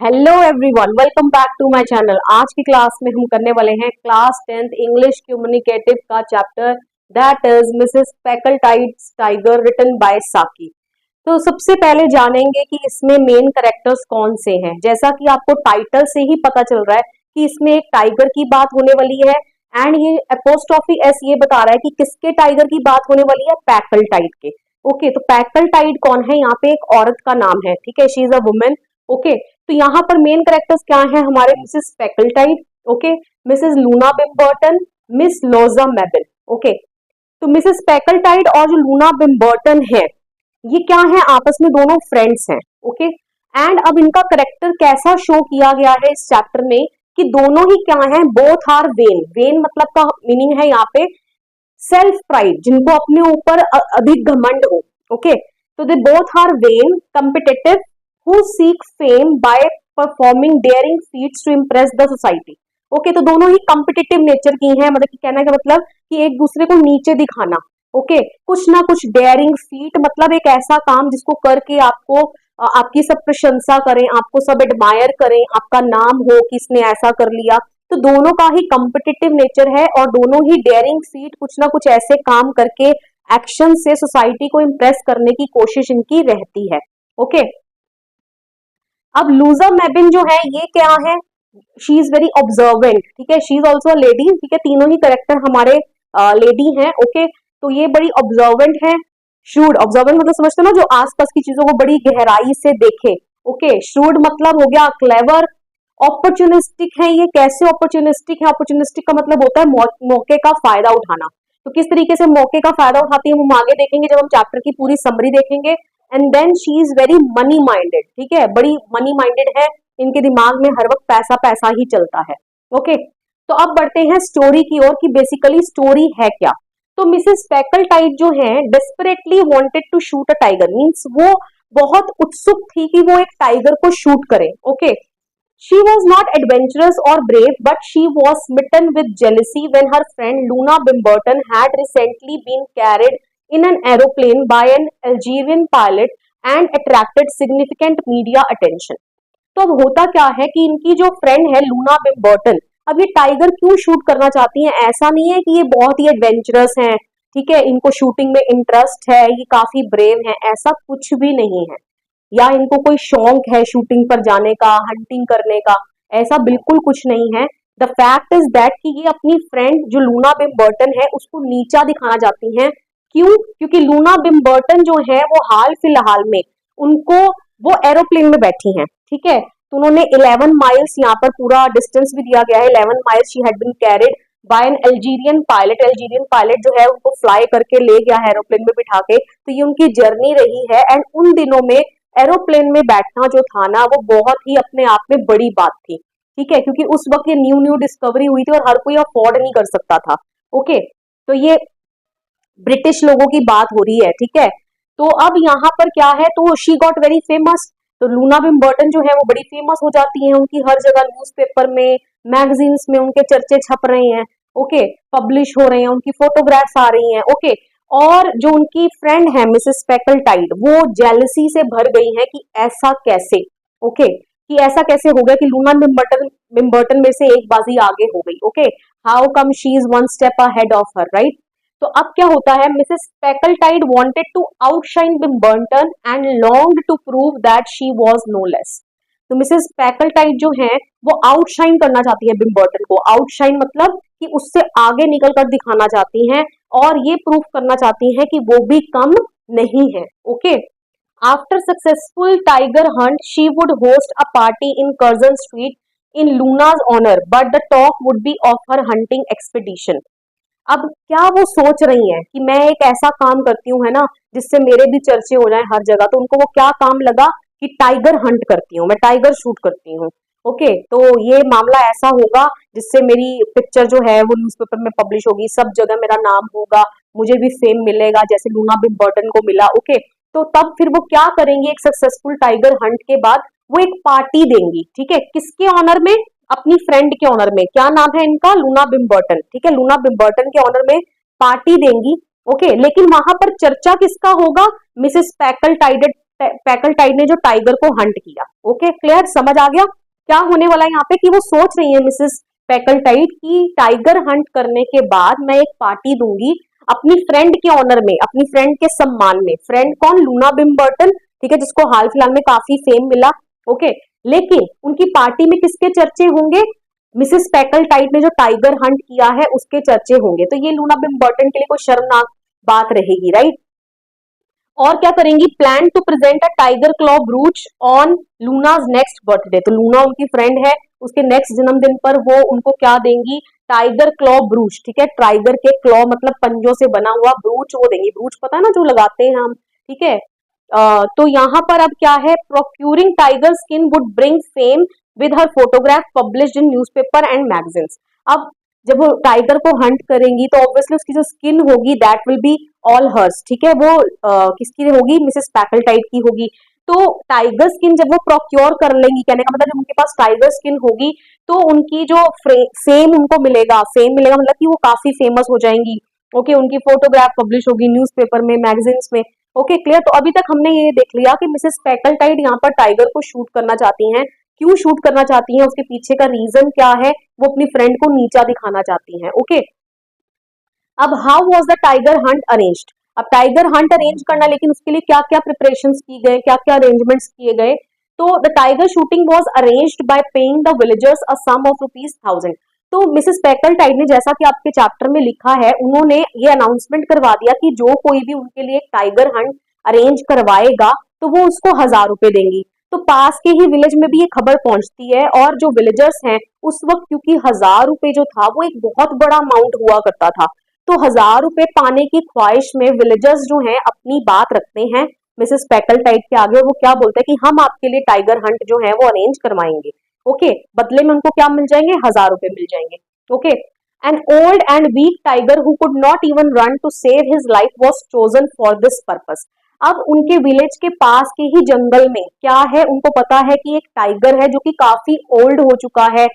Hello everyone, welcome back to my channel. आज की class में हम करने वाले हैं क्लास 10th इंग्लिश कम्युनिकेटिव का chapter that is Mrs Packletide's tiger written by Saki. तो सबसे पहले जानेंगे कि इसमें मेन कैरेक्टर्स कौन से हैं। जैसा कि आपको टाइटल से ही पता चल रहा है कि इसमें एक टाइगर की बात होने वाली है एंड ये एपोस्ट्रोफी एस ये बता रहा है कि किसके टाइगर की बात होने वाली है, पैकलटाइड के। ओके, तो पैकलटाइड कौन है? यहाँ पे एक औरत का नाम है, ठीक है, she is a women. Okay, तो यहाँ पर मेन कैरेक्टर्स क्या हैं हमारे? Mrs Packletide, okay, Mrs Luna Bimberton, Miss Louisa Mebbin. Okay, तो मिसेस पेकलटाइड और जो लूना बिम्बर्टन है ये क्या है? आपस में दोनों फ्रेंड्स हैं। ओके, एंड अब इनका करेक्टर कैसा शो किया गया है इस चैप्टर में कि दोनों ही क्या है, बोथ आर वेन। वेन मतलब का मीनिंग है यहाँ पे सेल्फ प्राइड, जिनको अपने ऊपर अधिक घमंड हो। ओके, तो they both are vain competitive who seek fame by performing daring feats to impress the society। Okay, तो दोनों ही कम्पिटिटिव नेचर की हैं, मतलब कि कहने का मतलब कि एक दूसरे को नीचे दिखाना। ओके, कुछ ना कुछ डेयरिंग फीट मतलब एक ऐसा काम जिसको करके आपको आपकी सब प्रशंसा करें, आपको सब एडमायर करें, आपका नाम हो कि इसने ऐसा कर लिया। तो दोनों का ही कम्पिटिटिव नेचर है और दोनों ही डेयरिंग फीट कुछ ना कुछ ऐसे काम करके एक्शन से सोसाइटी को इम्प्रेस करने की कोशिश इनकी रहती है। ओके, अब लूजा मेबिन जो है ये क्या है? शी इज वेरी ऑब्जर्वेंट, ठीक है, शी इज ऑल्सो लेडी, ठीक है, तीनों ही करेक्टर हमारे लेडी हैं। ओके, तो ये बड़ी ऑब्जर्वेंट है। श्रूड, ऑब्जर्वेंट मतलब समझते हो ना, जो आसपास की चीजों को बड़ी गहराई से देखे। ओके, श्रूड मतलब हो गया क्लेवर। अपॉर्चुनिस्टिक है, ये कैसे अपॉर्चुनिस्टिक है? अपॉर्चुनिस्टिक का मतलब होता है मौके का फायदा उठाना। तो किस तरीके से मौके का फायदा उठाती है हम आगे देखेंगे जब हम चैप्टर की पूरी समरी देखेंगे। And then she is very money minded, ठीक है, बड़ी मनी माइंडेड है, इनके दिमाग में हर वक्त पैसा पैसा ही चलता है। ओके, तो अब बढ़ते हैं स्टोरी की ओर कि बेसिकली स्टोरी है क्या। तो मिसेस पेकलटाइड जो है desperately wanted to shoot a tiger, means वो बहुत उत्सुक थी कि वो एक टाइगर को शूट करे। Okay, she was not adventurous or brave, but she was smitten with jealousy when her friend Luna Bimberton had recently been carried in an aeroplane by an Algerian pilot and attracted significant media attention। तो अब होता क्या है कि इनकी जो friend है Luna बिम्बर्टन, अब ये टाइगर क्यों शूट करना चाहती हैं? ऐसा नहीं है कि ये बहुत ही एडवेंचरस हैं, ठीक है, इनको शूटिंग में इंटरेस्ट है, ये काफी ब्रेव हैं, ऐसा कुछ भी नहीं है, या इनको कोई शौक है शूटिंग पर जाने का, हंटिंग करने का, ऐसा बिल्कुल कुछ नहीं है। द फैक्ट इज दैट कि ये अपनी फ्रेंड जो लूना बिम्बर्टन है उसको नीचा दिखाना चाहती हैं। क्यों? क्योंकि लूना बिम्बर्टन जो है वो हाल फिलहाल में उनको वो एरोप्लेन में बैठी हैं, ठीक है, तो उन्होंने 11 माइल्स, यहाँ पर पूरा डिस्टेंस भी दिया गया है, 11 miles she had been carried by an Algerian pilot. Algerian pilot जो है उनको फ्लाई करके ले गया है एरोप्लेन में बिठा के, तो ये उनकी जर्नी रही है। एंड उन दिनों में एरोप्लेन में बैठना जो था ना वो बहुत ही अपने आप में बड़ी बात थी, ठीक है, क्योंकि उस वक्त ये न्यू न्यू डिस्कवरी हुई थी और हर कोई अफोर्ड नहीं कर सकता था। ओके, तो ये ब्रिटिश लोगों की बात हो रही है, ठीक है। तो अब यहाँ पर क्या है, तो शी गॉट वेरी फेमस, तो लूना बिम्बर्टन जो है वो बड़ी फेमस हो जाती है, उनकी हर जगह न्यूज़पेपर में, मैगजीन्स में उनके चर्चे छप रहे हैं। ओके, पब्लिश हो रहे हैं, उनकी फोटोग्राफ्स आ रही हैं। ओके, और जो उनकी फ्रेंड है मिसेस पेकलटाइड वो जेलसी से भर गई है कि ऐसा कैसे, ओके, कि ऐसा कैसे हो गया कि लूना बिम्बर्टन में से एक बाजी आगे हो गई। Okay, how come she is one step ahead of her, right. तो अब क्या होता है, Mrs Packletide wanted to outshine Bimberton and longed to prove that she was no less. तो मिसेस पेकलटाइड जो है वो आउटशाइन करना चाहती है बिम्बर्टन को। आउटशाइन मतलब कि उससे आगे निकल कर दिखाना चाहती हैं और ये प्रूफ करना चाहती हैं कि वो भी कम नहीं है। Okay, after successful tiger hunt she would host a party in Curzon Street in Luna's honour, but the talk would be of her hunting expedition. अब क्या वो सोच रही हैं कि मैं एक ऐसा काम करती हूँ, है ना, जिससे मेरे भी चर्चे हो जाएं हर जगह। तो उनको वो क्या काम लगा कि टाइगर हंट करती हूँ मैं, टाइगर शूट करती हूँ। ओके, तो ये मामला ऐसा होगा जिससे मेरी पिक्चर जो है वो न्यूज़पेपर में पब्लिश होगी, सब जगह मेरा नाम होगा, मुझे भी फेम मिलेगा जैसे लूना बिम्बर्टन को मिला। ओके, तो तब फिर वो क्या करेंगे, एक सक्सेसफुल टाइगर हंट के बाद वो एक पार्टी देंगी, ठीक है, किसके ऑनर में? अपनी फ्रेंड के ऑनर में। क्या नाम है इनका? लूना बिम्बर्टन, ठीक है, लूना बिम्बर्टन के ऑनर में पार्टी देंगी। ओके, लेकिन वहां पर चर्चा किसका होगा? मिसेस पैकलटाइड ने जो टाइगर को हंट किया। ओके क्लियर, समझ आ गया क्या होने वाला है यहाँ पे, कि वो सोच रही है मिसेस पैकलटाइड की टाइगर हंट करने के बाद मैं एक पार्टी दूंगी अपनी फ्रेंड के ऑनर में, अपनी फ्रेंड के सम्मान में। फ्रेंड कौन? लूना बिम्बर्टन, ठीक है, जिसको हाल फिलहाल में काफी फेम मिला। ओके, लेकिन उनकी पार्टी में किसके चर्चे होंगे? मिसेस पैकलटाइड ने जो टाइगर हंट किया है उसके चर्चे होंगे। तो ये लूना बिम्बर्टन के लिए कोई शर्मनाक बात रहेगी, राइट। और क्या करेंगी? Plan to present a tiger claw brooch on Luna's next birthday. तो लूना उनकी फ्रेंड है, उसके नेक्स्ट जन्मदिन पर वो उनको क्या देंगी? टाइगर क्लॉ ब्रूच, ठीक है, टाइगर के क्लॉ मतलब पंजों से बना हुआ ब्रूच वो देंगी। ब्रूच पता है ना, जो लगाते हैं हम, ठीक है। तो यहाँ पर अब क्या है? Procuring tiger skin would bring fame with her photograph published in newspaper and magazines. अब जब वो टाइगर को हंट करेंगी तो ऑब्वियसली उसकी जो स्किन होगी that will be all hers, ठीक है, वो किसकी होगी? मिसेस पैकलटाइड की होगी। तो टाइगर स्किन जब वो प्रोक्योर कर लेंगी, कहने का मतलब जब उनके पास टाइगर स्किन होगी तो उनकी जो फेम उनको मिलेगा, फेम मिलेगा मतलब कि वो काफी फेमस हो जाएंगी। ओके, उनकी फोटोग्राफ पब्लिश होगी न्यूज़पेपर में, मैगजीन्स में। Okay clear. तो अभी तक हमने ये देख लिया कि मिसेस पैकलटाइड यहाँ पर टाइगर को शूट करना चाहती हैं। क्यों शूट करना चाहती हैं, उसके पीछे का रीजन क्या है? वो अपनी फ्रेंड को नीचा दिखाना चाहती हैं। ओके, अब how was the tiger Hunt arranged? अब टाइगर हंट अरेंज करना, लेकिन उसके लिए क्या क्या प्रिपरेशंस की गए, क्या क्या अरेंजमेंट्स किए गए? तो the tiger shooting was arranged by paying the villagers a sum of ₹1000। तो मिसेस पैकलटाइड ने, जैसा कि आपके चैप्टर में लिखा है, उन्होंने ये अनाउंसमेंट करवा दिया कि जो कोई भी उनके लिए एक टाइगर हंट अरेंज करवाएगा तो वो उसको ₹1000 देंगी। तो पास के ही विलेज में भी ये खबर पहुंचती है, और जो विलेजर्स हैं उस वक्त, क्योंकि ₹1000 जो था वो एक बहुत बड़ा अमाउंट हुआ करता था, तो ₹1000 पाने की ख्वाहिश में विलेजर्स जो हैं अपनी बात रखते हैं मिसेस पैकलटाइड के आगे, और वो क्या बोलते हैं कि हम आपके लिए टाइगर हंट जो है वो अरेंज करवाएंगे। ओके, बदले में उनको क्या मिल जाएंगे? ₹1000 मिल जाएंगे। Okay, an old and weak tiger who could not even run to save his life was chosen for this purpose. अब उनके विलेज के पास के ही जंगल में क्या है? उनको पता है कि एक टाइगर है जो कि काफी ओल्ड हो चुका है।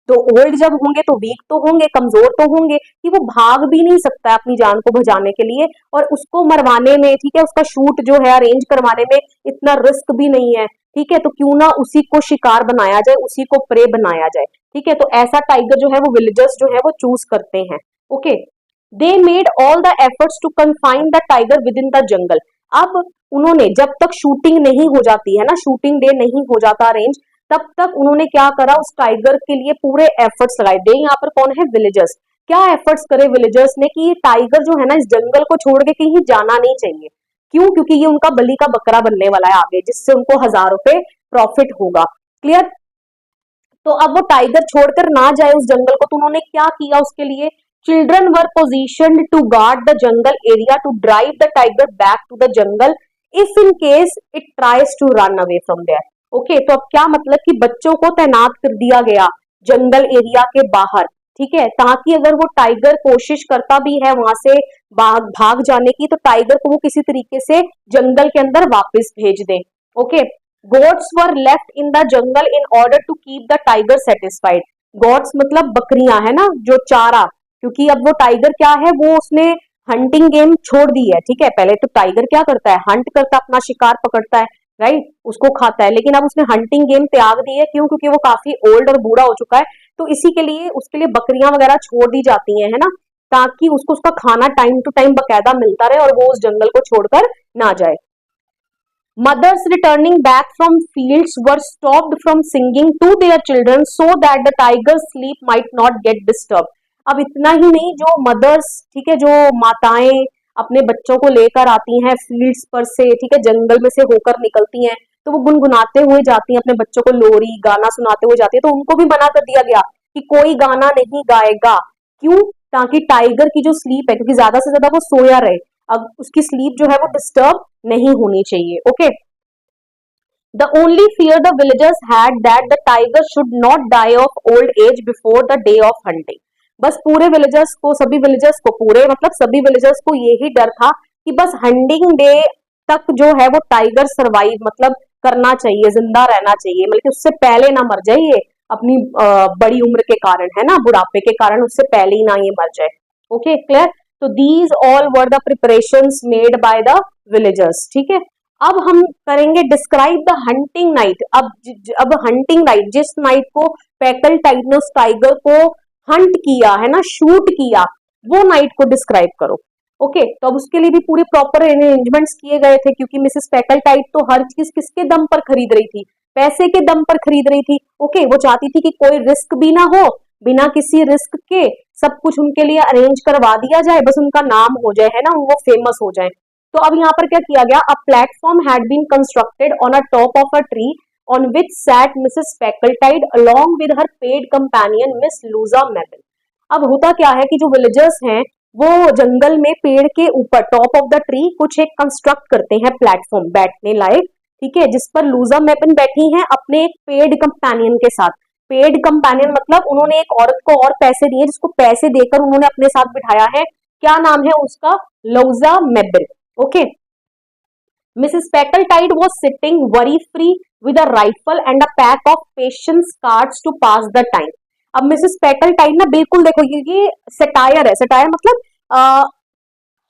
तो ओल्ड जब होंगे तो वीक तो होंगे, कमजोर तो होंगे, कि वो भाग भी नहीं सकता है अपनी जान को बचाने के लिए, और उसको मरवाने में, ठीक है, उसका शूट जो है अरेंज करवाने में इतना रिस्क भी नहीं है, ठीक है। तो क्यों ना उसी को शिकार बनाया जाए, उसी को प्रे बनाया जाए, ठीक है। तो ऐसा टाइगर जो है वो विलेजर्स जो है वो चूज करते हैं। Okay, they made all the efforts to confine the tiger within the jungle. अब उन्होंने, जब तक शूटिंग नहीं हो जाती है ना, शूटिंग डे नहीं हो जाता अरेंज, तब तक उन्होंने क्या करा? उस टाइगर के लिए पूरे एफर्ट्स लगाए। दे यहाँ पर कौन है? विलेजर्स। क्या एफर्ट्स करे विलेजर्स ने कि ये टाइगर जो है ना इस जंगल को छोड़ के कहीं जाना नहीं चाहिए। क्यों? क्योंकि ये उनका बलि का बकरा बनने वाला है आगे, जिससे उनको ₹1000 प्रॉफिट होगा। क्लियर। तो अब वो टाइगर छोड़कर ना जाए उस जंगल को, तो उन्होंने क्या किया उसके लिए? Children were position to guard the jungle area to drive the tiger back to the jungle if in case it tries to run away from there. Okay, तो अब क्या मतलब कि बच्चों को तैनात कर दिया गया जंगल एरिया के बाहर, ठीक है, ताकि अगर वो टाइगर कोशिश करता भी है वहां से भाग जाने की, तो टाइगर को वो किसी तरीके से जंगल के अंदर वापस भेज दे। Okay, goats were left in the jungle in order to keep the tiger satisfied. Goats मतलब बकरियां है ना, जो चारा, क्योंकि अब वो टाइगर क्या है, वो उसने हंटिंग गेम छोड़ दी है, ठीक है। पहले तो टाइगर क्या करता है? हंट करता, अपना शिकार पकड़ता है, राइट, उसको खाता है, लेकिन अब उसने हंटिंग गेम त्याग दी है। क्यों? क्योंकि वो काफी ओल्ड और बूढ़ा हो चुका है। तो इसी के लिए उसके लिए बकरियां वगैरह छोड़ दी जाती हैं, है ना, ताकि उसको उसका खाना टाइम टू टाइम बकायदा मिलता रहे और वो उस जंगल को छोड़कर ना जाए। Mothers returning back from fields were stopped from singing to their children so that the tiger's sleep might not get disturbed. अब इतना ही नहीं, जो मदर्स, ठीक है, जो माताएं अपने बच्चों को लेकर आती हैं फील्ड्स पर से, ठीक है, जंगल में से होकर निकलती हैं, तो वो गुनगुनाते हुए जाती हैं अपने बच्चों को, लोरी गाना सुनाते हुए जाती है। तो उनको भी मना कर दिया गया कि कोई गाना नहीं गाएगा। क्यों? ताकि टाइगर की जो स्लीप है, क्योंकि ज्यादा से ज्यादा वो सोया रहे, अब उसकी स्लीप जो है वो डिस्टर्ब नहीं होनी चाहिए। Okay, the only fear the villagers had that the tiger should not die of old age before the day of hunting. बस पूरे विलेजर्स को, सभी विलेजर्स को, पूरे मतलब सभी विलेजर्स को यही डर था कि बस हंटिंग डे तक जो है वो टाइगर सरवाइव मतलब करना चाहिए, जिंदा रहना चाहिए, मतलब उससे पहले ना मर जाए ये अपनी बड़ी उम्र के कारण, है ना, बुढ़ापे के कारण, उससे पहले ही ना ये मर जाए। Okay clear. तो these all were the preparations made by the villagers, ठीक है। अब हम करेंगे डिस्क्राइब द हंटिंग नाइट। अब हंटिंग नाइट, जिस नाइट को पैकलटाइड ने उस टाइगर को हंट किया है ना, शूट किया, वो नाइट को डिस्क्राइब करो। ओके, तो अब उसके लिए भी पूरे प्रॉपर अरेंजमेंट्स किए गए थे, क्योंकि मिसेस पैकलटाइड तो हर चीज किसके दम पर खरीद रही थी, पैसे के दम पर खरीद रही थी। ओके, वो चाहती थी कि कोई रिस्क भी ना हो, बिना किसी रिस्क के सब कुछ उनके लिए अरेंज करवा दिया जाए, बस उनका नाम हो जाए, है ना, वो फेमस हो जाए। तो अब यहाँ पर क्या किया गया, a platform had been constructed on a top of a tree on which sat Mrs Packletide along with her paid companion Miss Louisa Mebbin. अब होता क्या है कि जो विलेजर्स हैं वो जंगल में पेड़ के ऊपर टॉप ऑफ द ट्री कुछ एक कंस्ट्रक्ट करते हैं प्लेटफॉर्म बैठने लायक, ठीक है, जिस पर लूजा मेपन बैठी हैं अपने एक पेड कंपेनियन के साथ। पेड कंपेनियन मतलब उन्होंने एक औरत को और पैसे दिए, जिसको पैसे देकर उन्होंने अपने साथ बिठाया है। क्या नाम है उसका, Louisa Mebbin. Okay, Mrs. Packletide was sitting worry-free with a rifle and a pack of patience cards to pass the time. अब मिसेस पैकलटाइड ना बिल्कुल देखो, ये सटायर है, सटायर मतलब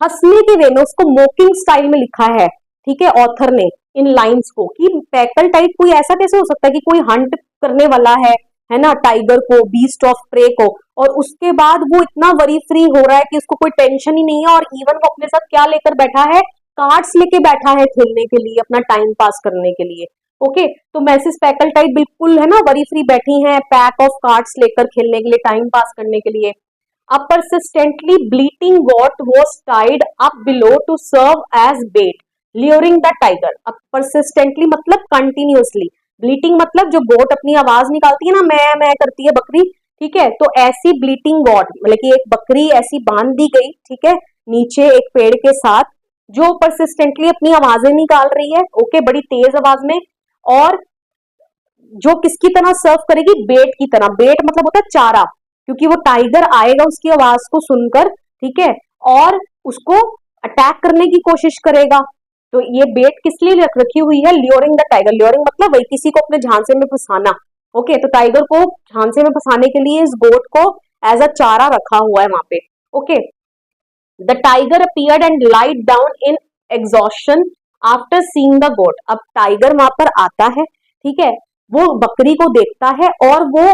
हंसने के वे में, उसको मोकिंग स्टाइल में लिखा है, ठीक है, ऑथर ने इन लाइंस को, कि पैकलटाइड कोई ऐसा कैसे हो सकता है कि कोई हंट करने वाला है ना, टाइगर को, बीस्ट ऑफ प्रे को, और उसके बाद वो इतना वरी फ्री हो रहा है कि उसको कोई टेंशन ही नहीं है, और इवन वो अपने साथ क्या लेकर बैठा है, कार्ड्स लेके बैठा है खेलने के लिए, अपना टाइम पास करने के लिए। ओके, तो मिसेस पैकलटाइड बिल्कुल है ना वरी फ्री बैठी हैं, पैक ऑफ कार्ड्स लेकर खेलने के लिए, टाइम पास करने के लिए। A persistently bleating goat was tied up below to serve as bait, luring the tiger. अब persistently मतलब continuously, bleating मतलब जो गोट अपनी आवाज निकालती है ना, मैं करती है बकरी, ठीक है, तो ऐसी bleating goat मतलब कि एक बकरी ऐसी बांध दी गई, ठीक है, नीचे एक पेड़ के साथ, जो persistently अपनी आवाजें निकाल रही है, ओके, बड़ी तेज आवाज में, और जो किसकी तरह सर्व करेगी, बेट की तरह। बेट मतलब होता है चारा, क्योंकि वो टाइगर आएगा उसकी आवाज को सुनकर, ठीक है, और उसको अटैक करने की कोशिश करेगा। तो ये बेट किस लिए रखी हुई है, ल्योरिंग द टाइगर। ल्योरिंग मतलब वही किसी को अपने झांसे में फंसाना। ओके, तो टाइगर को झांसे में फंसाने के लिए इस गोट को एज अ चारा रखा हुआ है वहां पे। Okay, the tiger appeared and lied down in exhaustion after seeing the goat. अब टाइगर वहां पर आता है, ठीक है, वो बकरी को देखता है और वो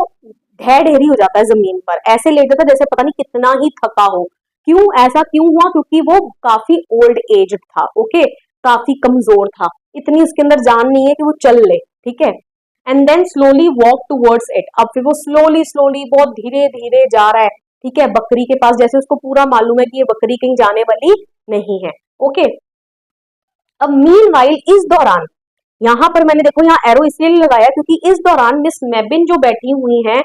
ढेर ढेरी हो जाता है जमीन पर, ऐसे लेट जाता है जैसे पता नहीं कितना ही थका हो। क्यों ऐसा क्यों हुआ, क्योंकि वो काफी ओल्ड एज था, ओके, काफी कमजोर था, इतनी उसके अंदर जान नहीं है कि वो चल ले, ठीक है। And then slowly walk towards it. अब फिर वो स्लोली स्लोली बहुत धीरे धीरे जा रहा है, ठीक है, बकरी के पास, जैसे उसको पूरा मालूम है कि ये बकरी कहीं जाने वाली नहीं है। ओके, अब मीनवाइल इस दौरान, यहाँ पर मैंने देखो यहाँ एरो इसलिए लगाया क्योंकि इस दौरान मिस मेबिन जो बैठी हुई हैं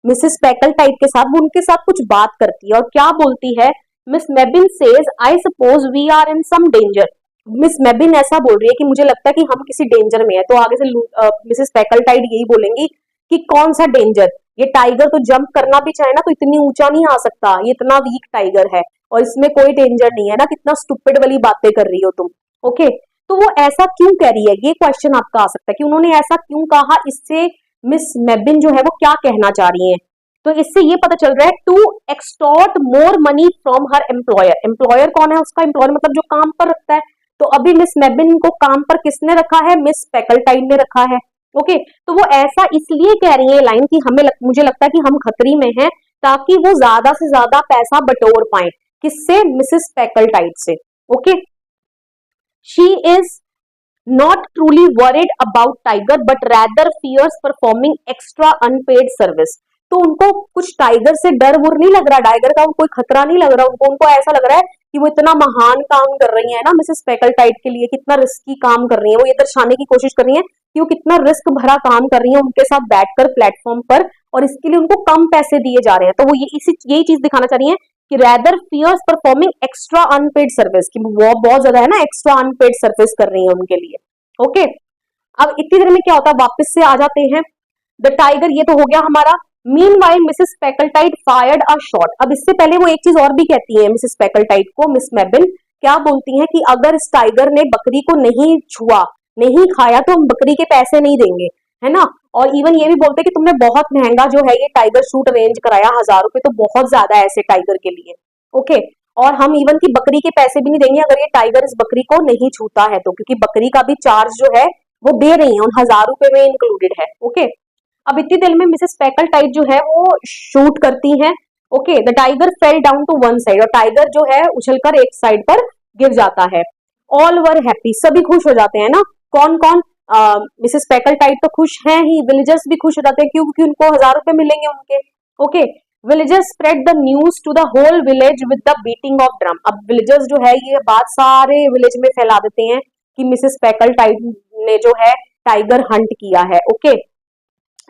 मिसेस पैकलटाइड के साथ, वो उनके साथ कुछ बात करती है, और क्या बोलती है, Miss Mebbin says I suppose we are in some danger. Miss Mebbin ऐसा बोल रही है कि मुझे लगता है कि हम किसी डेंजर में है। तो आगे से मिसेस पैकलटाइड यही बोलेंगी कि कौन सा डेंजर, ये टाइगर तो जंप करना भी चाहे ना तो इतनी ऊंचा नहीं आ सकता, ये इतना वीक टाइगर है, और इसमें कोई डेंजर नहीं है ना, कितना स्टूपिड वाली बातें कर रही हो तुम। ओके, तो वो ऐसा क्यों कह रही है, ये क्वेश्चन आपका आ सकता है कि उन्होंने ऐसा क्यों कहा, इससे मिस मेबिन जो है वो क्या कहना चाह रही हैं। तो इससे ये पता चल रहा है, to extort more money from her employer. Employer कौन है उसका, एम्प्लॉयर मतलब जो काम पर रखता है। तो अभी मिस मेबिन को काम पर किसने रखा है, मिस पैकलटाइड ने रखा है। ओके, तो वो ऐसा इसलिए कह रही है लाइन की मुझे लगता है कि हम खतरी में हैं, ताकि वो ज्यादा से ज्यादा पैसा बटोर पाए, किससे, मिसेस पैकलटाइड से। Okay, she is not truly worried about tiger but rather fears performing extra unpaid service। तो उनको कुछ टाइगर से डर वुर नहीं लग रहा, टाइगर का कोई खतरा नहीं लग रहा उनको ऐसा लग रहा है कि वो इतना महान काम कर रही है ना मिसेस पैकलटाइड के लिए, कितना रिस्की काम कर रही है, वो ये दर्शाने की कोशिश कर रही है कि वो कितना रिस्क भरा काम कर रही है उनके साथ बैठकर प्लेटफॉर्म पर, और इसके लिए उनको कम पैसे दिए जा रहे हैं। तो वो यही चीज दिखाना चाह रही है कि rather fears performing extra unpaid service, कि वो बहुत ज्यादा है ना एक्स्ट्रा अनपेड सर्विस कर रही है उनके लिए। ओके, अब इतनी देर में क्या होता है, वापस से आ जाते हैं द टाइगर, ये तो हो गया हमारा। Meanwhile Mrs Packletide fired a shot. अब इससे पहले वो एक चीज और भी कहती है मिसेस पैकलटाइड को, मिस मेबिन क्या बोलती हैं कि अगर इस टाइगर ने बकरी को नहीं छुआ, नहीं खाया, तो हम बकरी के पैसे नहीं देंगे, है ना। और इवन ये भी बोलते हैं कि तुमने बहुत महंगा जो है ये टाइगर शूट अरेंज कराया, 1000 रुपए तो बहुत ज्यादा है ऐसे टाइगर के लिए। ओके, और हम इवन की बकरी के पैसे भी नहीं देंगे अगर ये टाइगर इस बकरी को नहीं छूता है तो, क्योंकि बकरी का भी चार्ज जो है वो दे रही है, उन 1000 रुपए में इंक्लूडेड है। ओके, अब इतनी देर में मिसेस स्पेकलटाइट जो है वो शूट करती हैं। Okay, the tiger fell down to one side, और टाइगर जो है उछलकर एक साइड पर गिर जाता है। ऑल वर हैप्पी, सभी खुश हो जाते हैं ना। कौन कौन? मिसेस स्पेकलटाइट तो खुश हैं ही, विलेजर्स भी खुश हो जाते हैं, क्यों? क्योंकि उनको 1000 रुपए मिलेंगे उनके। Okay, villagers spread the news to the whole village with the beating of drum. अब विलेजर्स जो है ये बात सारे विलेज में फैला देते हैं कि मिसेस स्पेकलटाइट ने जो है टाइगर हंट किया है। ओके,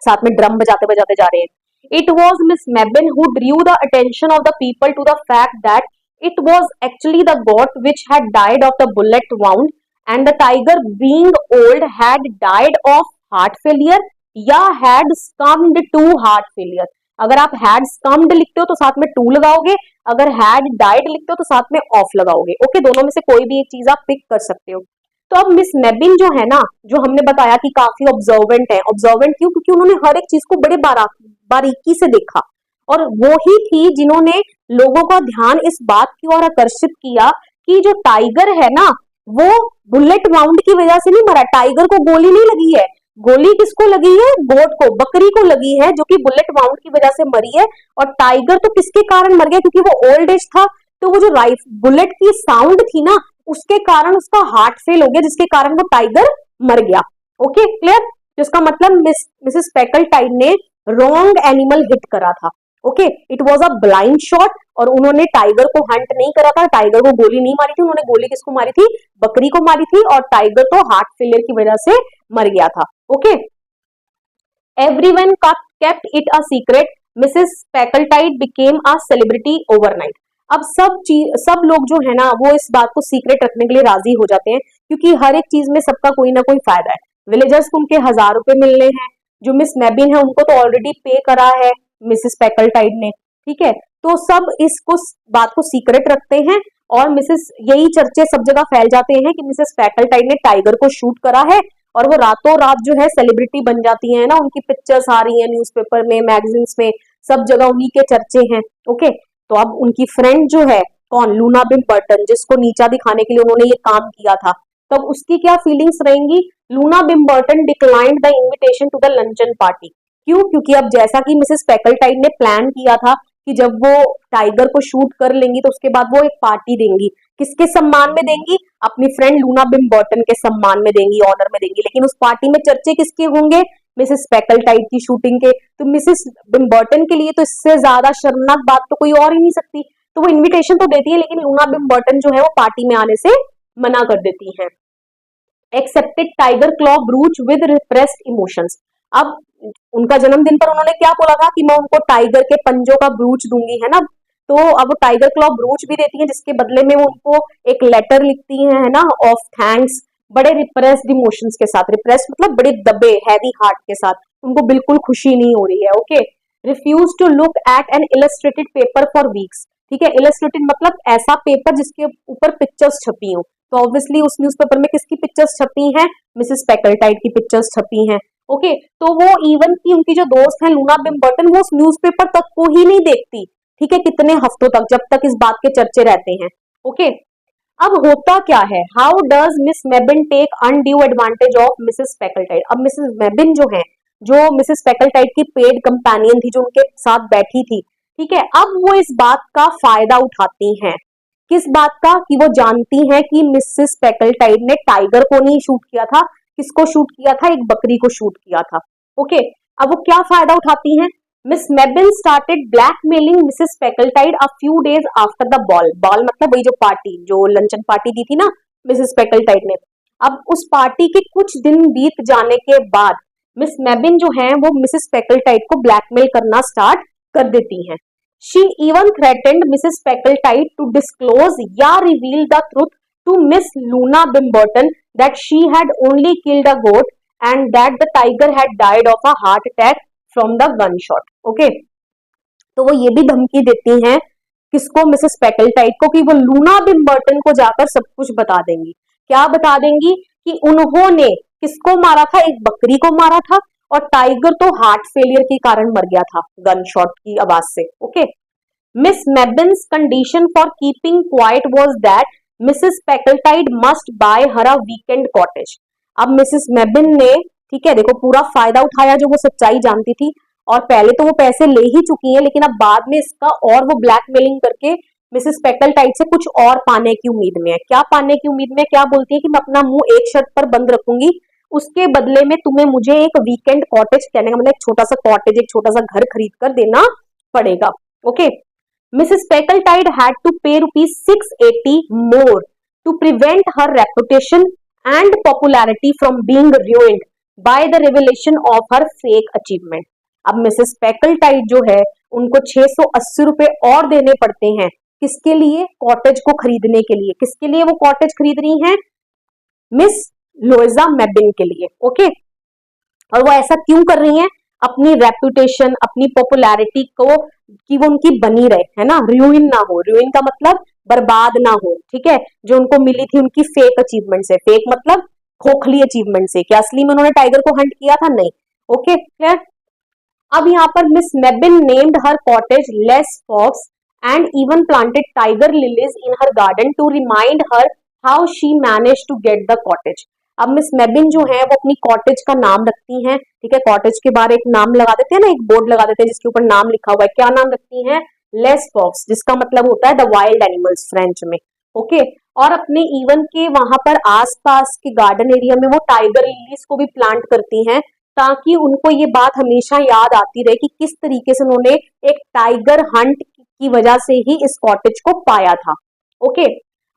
साथ में ड्रम बजाते बजाते जा रहे हैं। It was Miss Mebbin who drew the attention of the people to the fact that it was actually the goat which had died of the bullet wound and the tiger being old had died of heart failure या had succumbed to heart failure. अगर आप had स्कम्ड लिखते हो तो साथ में to लगाओगे, अगर हैड डाइड लिखते हो तो साथ में ऑफ लगाओगे। ओके, दोनों में से कोई भी एक चीज आप पिक कर सकते हो। तो अब मिस मेबिन जो है ना, जो हमने बताया कि काफी ऑब्जर्वेंट है। ऑब्जर्वेंट क्यों? क्योंकि उन्होंने हर एक चीज को बड़े बारीकी से देखा, और वो ही थी जिन्होंने लोगों का ध्यान इस बात की ओर आकर्षित किया कि जो टाइगर है ना वो बुलेट वाउंड की वजह से नहीं मरा। टाइगर को गोली नहीं लगी है, गोली किसको लगी है? गोट को, बकरी को लगी है, जो कि बुलेट वाउंड की वजह से मरी है। और टाइगर तो किसके कारण मर गया? क्योंकि वो ओल्ड एज था, तो वो जो बुलेट की साउंड थी ना उसके कारण उसका हार्ट फेल हो गया, जिसके कारण वो टाइगर मर गया। Okay, clear? जिसका मतलब मिसेस स्पेकलटाइट ने रॉन्ग एनिमल हिट करा था। Okay, it was a blind shot, और उन्होंने टाइगर को हंट नहीं करा था, टाइगर को गोली नहीं मारी थी, उन्होंने गोली किसको मारी थी? बकरी को मारी थी, और टाइगर तो हार्ट फेलियर की वजह से मर गया था। Okay, everyone kept it a secret, Mrs Packletide became a celebrity overnight. अब सब लोग जो है ना वो इस बात को सीक्रेट रखने के लिए राजी हो जाते हैं, क्योंकि हर एक चीज में सबका कोई ना कोई फायदा है। विलेजर्स को उनके 1000 रुपए मिलने हैं, जो मिस मेबिन है उनको तो ऑलरेडी पे करा है मिसेस स्पेकलटाइट ने, ठीक है। तो सब इसको बात को सीक्रेट रखते हैं, और यही चर्चे सब जगह फैल जाते हैं कि मिसेस स्पेकलटाइट ने टाइगर को शूट करा है, और वो रातों रात जो है सेलिब्रिटी बन जाती है ना, उनकी पिक्चर्स आ रही है न्यूज़पेपर में, मैगजीन्स में, सब जगह उन्हीं के चर्चे हैं। ओके, तो अब उनकी फ्रेंड जो है कौन? लूना बिम्बर्टन, जिसको नीचा दिखाने के लिए उन्होंने ये काम किया था, तब उसकी क्या फीलिंग्स रहेंगी? Luna Bimberton declined the invitation to the luncheon party. क्यों? क्योंकि अब जैसा कि मिसेस स्पेकलटाइट ने प्लान किया था कि जब वो टाइगर को शूट कर लेंगी तो उसके बाद वो एक पार्टी देंगी। किसके सम्मान में देंगी? अपनी फ्रेंड लूना बिम्बर्टन के सम्मान में देंगी, ऑनर में देंगी। लेकिन उस पार्टी में चर्चे किसके होंगे? मिसेस स्पेकलटाइट की शूटिंग के। तो मिसेस बिम्बर्टन के लिए तो इससे ज्यादा शर्मनाक बात तो कोई और ही नहीं सकती। तो वो इनविटेशन तो देती है, लेकिन लूना बिम्बर्टन जो है वो पार्टी में आने से मना कर देती है। Accepted tiger claw brooch with repressed emotions. अब उनका जन्मदिन पर उन्होंने क्या बोला था कि मैं उनको टाइगर के पंजों का ब्रूच दूंगी, है ना। तो अब वो टाइगर क्लॉ ब्रूच भी देती है, जिसके बदले में वो उनको एक लेटर लिखती है ना, ऑफ थैंक्स, बड़े रिप्रेस्ड इमोशंस के साथ। रिप्रेस्ड मतलब बड़े दबे, हैवी हार्ट के साथ, उनको बिल्कुल खुशी नहीं हो रही है। Okay, refuse to look at an illustrated paper for weeks. ठीक है, इलस्ट्रेटेड मतलब ऐसा पेपर जिसके ऊपर पिक्चर्स छपी हो। तो ऑब्वियसली उस न्यूज़पेपर में किसकी पिक्चर्स छपी हैं? मिसेस स्पेकलटाइट की पिक्चर्स छपी हैं। ओके, तो वो इवन की उनकी जो दोस्त है लूना बिम्बर्टन, वो उस न्यूज़पेपर तक को ही नहीं देखती, ठीक है, कितने हफ्तों तक, जब तक इस बात के चर्चे रहते हैं। ओके, अब होता क्या है? How does Miss Mebbin take undue advantage of Mrs Packletide. अब मिसेस मेबिन जो है, जो मिसेस स्पेकलटाइट की पेड कंपेनियन थी, जो उनके साथ बैठी थी, ठीक है, अब वो इस बात का फायदा उठाती हैं। किस बात का? कि वो जानती हैं कि मिसेस स्पेकलटाइट ने टाइगर को नहीं शूट किया था, किसको शूट किया था? एक बकरी को शूट किया था। ओके, अब वो क्या फायदा उठाती हैं? Miss Mebbin started blackmailing Mrs Packletide a few days after the ball. Ball मतलब वही जो पार्टी, जो लंचन पार्टी दी थी ना मिसेस स्पेकलटाइट ने। अब उस पार्टी के कुछ दिन बीत जाने के बाद मिस मेबिन जो है वो मिसेस स्पेकलटाइट को ब्लैकमेल करना स्टार्ट कर देती हैं। She even threatened Mrs. Speckletight to disclose या reveal the truth to Miss Luna Bimbleton that she had only killed a goat and that the tiger had died of a heart attack from the gunshot. Okay, तो वो ये भी धमकी देती हैं किसको? Mrs स्पेकलटाइट को, कि वो लूना बिम्बर्टन को जाकर सब कुछ बता देंगी। क्या बता देंगी? कि उन्होंने किसको मारा था? एक बकरी को मारा था, और टाइगर तो हार्ट फेलियर के कारण मर गया था गन शॉट की आवाज से। Okay, Miss Mebbin's condition for keeping quiet was that Mrs Packletide must buy her a weekend cottage. अब मिसेस मेबिन ने, ठीक है, देखो पूरा फायदा उठाया, जो वो सच्चाई जानती थी, और पहले तो वो पैसे ले ही चुकी हैं, लेकिन अब बाद में इसका और वो ब्लैकमेलिंग करके मिसेस पेकल्टाइड से कुछ और पाने की उम्मीद में है। क्या पाने की उम्मीद में, क्या बोलती है कि मैं अपना मुंह एक शर्त पर बंद रखूंगी, उसके बदले में तुम्हें मुझे एक वीकेंड कॉटेज, कहने का मतलब एक छोटा सा कॉटेज, एक छोटा सा घर खरीद कर देना पड़ेगा। ओके, मिसेस पेकल्टाइड हैड टू पे ₹680 more to prevent her reputation and popularity from being ruined by the revelation of her fake achievement। अब मिसेस पेकल्टाइड जो है, उनको 680 रुपए और देने पड़ते हैं, किसके लिए? कॉटेज को खरीदने के लिए। किसके लिए वो कॉटेज खरीद रही हैं? मिस लोइजा मेबिन के लिए। ओके, और वो ऐसा क्यों कर रही हैं? अपनी रेपुटेशन, अपनी पॉपुलैरिटी को, कि वो उनकी बनी रहे, है ना, रूइन ना हो। रूइन का मतलब बर्बाद ना हो, ठीक है, जो उनको मिली थी उनकी फेक अचीवमेंट से। फेक मतलब खोखली अचीवमेंट से। क्या असली में उन्होंने टाइगर को हंट किया था? नहीं। Okay, clear. अब यहाँ पर Miss Mebbin named her cottage Les Fauves and even planted tiger lilies in her garden to remind her how she manage to get the cottage. अब मिस मेबिन जो है वो अपनी कॉटेज का नाम रखती हैं, ठीक है, कॉटेज के बाहर एक नाम लगा देते हैं ना, एक बोर्ड लगा देते हैं जिसके ऊपर नाम लिखा हुआ है। क्या नाम रखती हैं? लेस फॉक्स, जिसका मतलब होता है द वाइल्ड एनिमल्स फ्रेंच में। ओके, और अपने इवन के वहां पर आसपास के गार्डन एरिया में वो टाइगर लिलीज को भी प्लांट करती हैं, ताकि उनको ये बात हमेशा याद आती रहे कि किस तरीके से उन्होंने एक टाइगर हंट की वजह से ही इस कॉटेज को पाया था। ओके,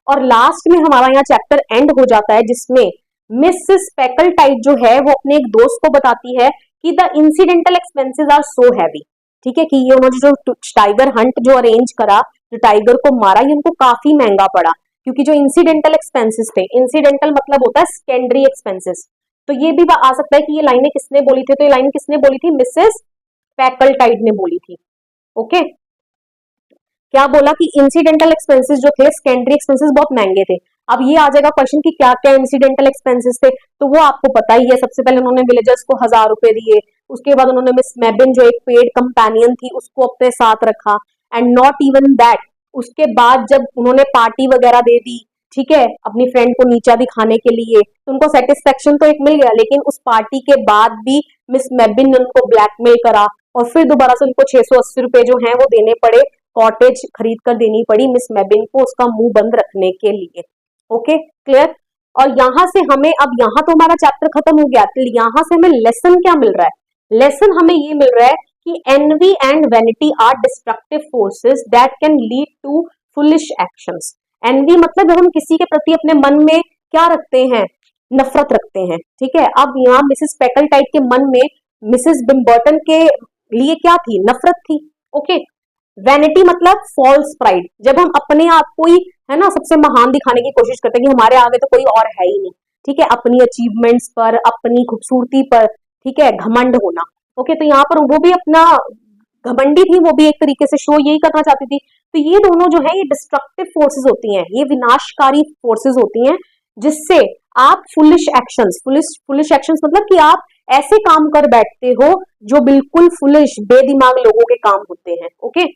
और लास्ट में हमारा यहाँ चैप्टर एंड हो जाता है, जिसमें मिसेस पेकल्टाइड जो है वो अपने एक दोस्त को बताती है कि the incidental expenses are so heavy, ठीक है, कि ये उन्होंने जो टाइगर हंट जो अरेंज करा, जो टाइगर को मारा, ये उनको काफी महंगा पड़ा, क्योंकि जो इंसिडेंटल एक्सपेंसेस थे, इंसिडेंटल मतलब होता है सेकेंडरी एक्सपेंसेस। तो ये भी आ सकता है कि ये लाइनें किसने बोली थी, तो ये लाइन किसने बोली थी? मिसेस पेकल्टाइड ने बोली थी। ओके, क्या बोला कि इंसिडेंटल एक्सपेंसेस जो थे, सेकेंडरी एक्सपेंसेस बहुत महंगे थे। अब ये आ जाएगा क्वेश्चन कि क्या क्या इंसिडेंटल एक्सपेंसेस थे, तो वो आपको पता ही है। सबसे पहले उन्होंने विलेजर्स को 1000 रुपए दिए, उसके बाद उन्होंने मिस मेबिन जो एक पेड कंपेनियन थी उसको अपने साथ रखा, एंड नॉट इवन दैट, उसके बाद जब उन्होंने पार्टी वगैरह दे दी, ठीक है, अपनी फ्रेंड को नीचा दिखाने के लिए, तो उनको सेटिस्फेक्शन तो एक मिल गया, लेकिन उस पार्टी के बाद भी मिस मेबिन ने उनको ब्लैकमेल करा, और फिर दोबारा से उनको 680 रुपए जो हैं वो देने पड़े, कॉटेज खरीद कर देनी पड़ी मिस मेबिन को उसका मुंह बंद रखने के लिए। Okay, clear. और यहां से हमें, अब यहां तो हमारा चैप्टर खत्म हो गया, तो यहां से हमें लेसन क्या मिल रहा है? लेसन हमें ये मिल रहा है कि envy and vanity are destructive forces that can lead to foolish actions. Envy मतलब जब हम किसी के प्रति अपने मन में क्या रखते हैं? नफरत रखते हैं, ठीक है। अब यहाँ मिसेस पेकल्टाइड के मन में मिसेस बिम्बर्टन के लिए क्या थी? नफरत थी। ओके, वैनिटी मतलब फॉल्स प्राइड, जब हम अपने आप को ही, है ना, सबसे महान दिखाने की कोशिश करते हैं कि हमारे आगे तो कोई और है ही नहीं, ठीक है, अपनी अचीवमेंट्स पर, अपनी खूबसूरती पर, ठीक है, घमंड होना। ओके, तो यहाँ पर वो भी अपना घमंडी थी, वो भी एक तरीके से शो यही करना चाहती थी। तो ये दोनों जो है ये डिस्ट्रक्टिव फोर्सेस होती हैं, ये विनाशकारी फोर्सेस होती हैं, जिससे आप फुलिश एक्शंस, फुलिश एक्शंस मतलब कि आप ऐसे काम कर बैठते हो जो बिल्कुल फुलिश, बेदिमाग लोगों के काम होते हैं। Okay,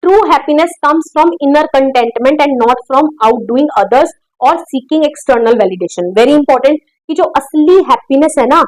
true happiness comes from inner contentment and not from outdoing others और seeking external validation. Very important, कि जो असली हैप्पीनेस है ना,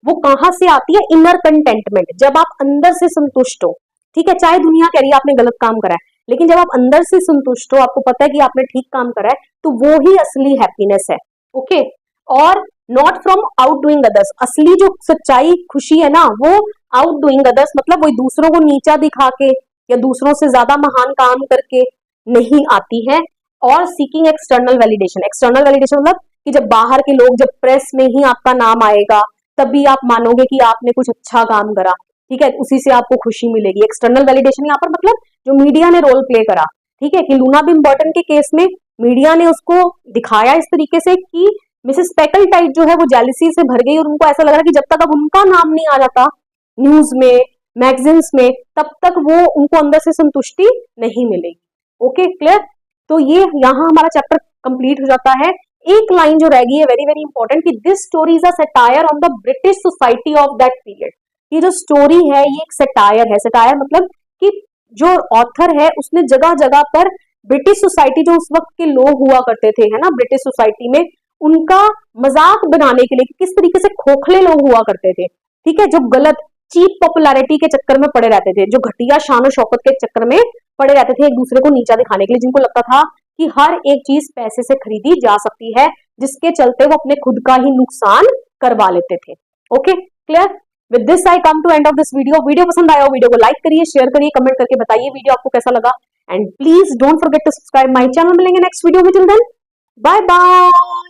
वो कहां से आती है? इनर कंटेंटमेंट, जब आप अंदर से संतुष्ट हो, ठीक है, चाहे दुनिया कह रही है आपने गलत काम करा है, लेकिन जब आप अंदर से संतुष्ट हो, आपको पता है कि आपने ठीक काम करा है, तो वो ही असली हैप्पीनेस है। ओके, और not from out doing others, असली जो सच्चाई खुशी है ना, वो आउट डूइंग अदर्स मतलब वही दूसरों को नीचा दिखा के या दूसरों से ज्यादा महान काम करके नहीं आती है। और seeking external validation, external validation मतलब कि जब बाहर के लोग, जब प्रेस में ही आपका नाम आएगा, तभी आप मानोगे कि आपने कुछ अच्छा काम करा, ठीक है, उसी से आपको खुशी मिलेगी। एक्सटर्नल वैलिडेशन यहाँ पर मतलब जो मीडिया ने रोल प्ले करा, ठीक है, कि लूना बिम्बर्टन के केस में मीडिया ने उसको दिखाया इस तरीके से कि मिसेस पेकल्टाइड जो है वो जेलसी से भर गई, और उनको ऐसा लग रहा कि जब तक अब उनका नाम नहीं आ जाता न्यूज में, मैगजीन्स में, तब तक वो, उनको अंदर से संतुष्टि नहीं मिलेगी। Okay, clear. तो ये यहाँ हमारा चैप्टर कंप्लीट हो जाता है। एक लाइन जो रह गई है वेरी वेरी इंपॉर्टेंट, कि this story is a satire on the British society of that period. ये जो स्टोरी है ये एक सटायर है। सटायर मतलब कि जो ऑथर है उसने जगह जगह पर ब्रिटिश सोसाइटी, जो उस वक्त के लोग हुआ करते थे, है ना, ब्रिटिश सोसाइटी में, उनका मजाक बनाने के लिए, किस तरीके से खोखले लोग हुआ करते थे, ठीक है, जो गलत चीप पॉपुलैरिटी के चक्कर में पड़े रहते थे, जो घटिया शान और शौकत के चक्कर में पड़े रहते थे एक दूसरे को नीचा दिखाने के लिए, जिनको लगता था कि हर एक चीज पैसे से खरीदी जा सकती है, जिसके चलते वो अपने खुद का ही नुकसान करवा लेते थे। Okay, clear? With this I come to end of this video. Video पसंद आया हो वीडियो को लाइक करिए, शेयर करिए, कमेंट करके बताइए वीडियो आपको कैसा लगा, and please don't forget to subscribe my channel. मिलेंगे नेक्स्ट वीडियो में, टिल देन बाय बाय।